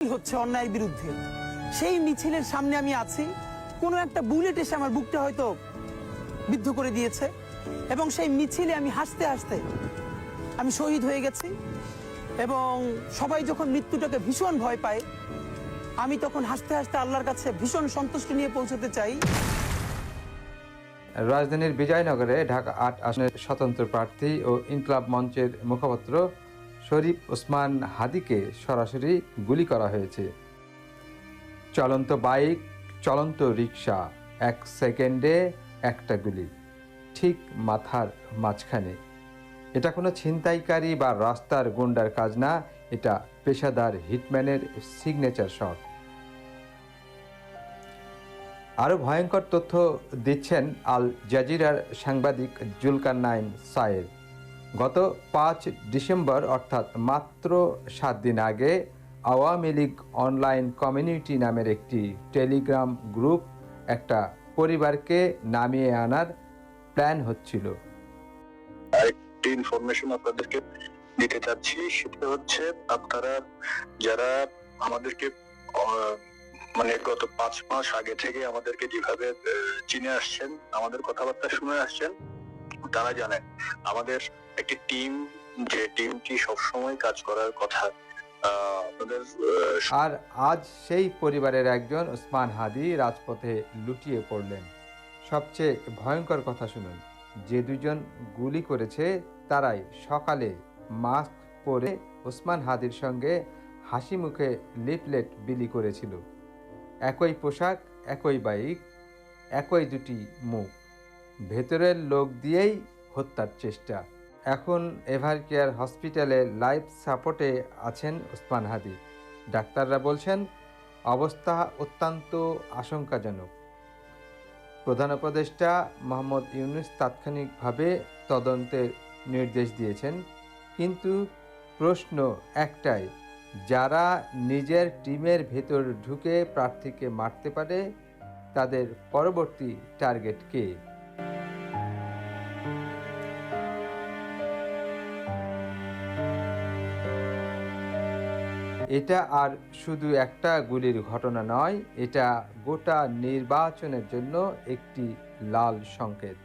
হচ্ছে অন্যায়ের বিরুদ্ধে, সেই মিছিলের সামনে আমি আছি, কোনো একটা বুলেট এসে আমার বুকটা হয়তো বিদ্ধ করে দিয়েছে এবং সেই মিছিলে আমি হাসতে হাসতে আমি শহীদ হয়ে গেছি। এবং সবাই যখন মৃত্যুটাকে ভীষণ ভয় পায়, আমি তখন হাসতে হাসতে আল্লাহর কাছে ভীষণ সন্তুষ্টি নিয়ে পৌঁছতে চাই। রাজধানীর বিজয়নগরে ঢাকা ৮ আসনের স্বতন্ত্র প্রার্থী ও ইনকলাব মঞ্চের মুখপাত্র শরীফ ওসমান হাদিকে সরাসরি গুলি করা হয়েছে। চলন্ত বাইক, চলন্ত রিকশা, ১ সেকেন্ডে একটা গুলি, ঠিক মাথার মাঝখানে। এটা কোনো ছিনতাইকারী বা রাস্তার গুন্ডার কাজ না, এটা পেশাদার হিটম্যানের সিগনেচার শট। আরও ভয়ঙ্কর তথ্য দিচ্ছেন আল জাজিরার সাংবাদিক জুলকারনাইন সায়েদ। গত ৫ ডিসেম্বর অর্থাৎ মাত্র ৭ দিন আগে আওয়ামী লীগ অনলাইন কমিউনিটি নামের একটি টেলিগ্রাম গ্রুপ একটা পরিবারকে নামিয়ে আনার প্ল্যান হচ্ছিল। আরেকটি ইনফরমেশন আপনাদেরকে দিতে চাচ্ছি, সেটা হচ্ছে আপনারা যারা আমাদেরকে মানে গত ৫ মাস আগে থেকে আমাদেরকে যেভাবে চিনে আসছেন, আমাদের কথাবার্তা শুনে আসছেন, তারা জানেন আমাদের একটি টিম, যে টিমটি সবসময় কাজ করার কথা। আর আজ সেই পরিবারের একজন ওসমান হাদি রাজপথে লুটিয়ে পড়লেন। সবচেয়ে ভয়ঙ্কর কথা শুনুন, যে দুজন গুলি করেছে তারাই সকালে মাস্ক পরে ওসমান হাদির সঙ্গে হাসি মুখে লিফলেট বিলি করেছিল। একই পোশাক, একই বাইক, একই দুটি মুখ, ভেতরের লোক দিয়েই হত্যার চেষ্টা। এখন এভারকেয়ার হসপিটালে লাইফ সাপোর্টে আছেন ওসমান হাদি। ডাক্তাররা বলছেন অবস্থা অত্যন্ত আশঙ্কাজনক। প্রধান উপদেষ্টা মোহাম্মদ ইউনূস তাৎক্ষণিকভাবে তদন্তের নির্দেশ দিয়েছেন, কিন্তু প্রশ্ন একটাই, যারা নিজের টিমের ভেতর ঢুকে প্রার্থীকে মারতে পারে তাদের পরবর্তী টার্গেট কে? এটা আর শুধু একটা গুলির ঘটনা নয়, এটা গোটা নির্বাচনের জন্য একটি লাল সংকেত।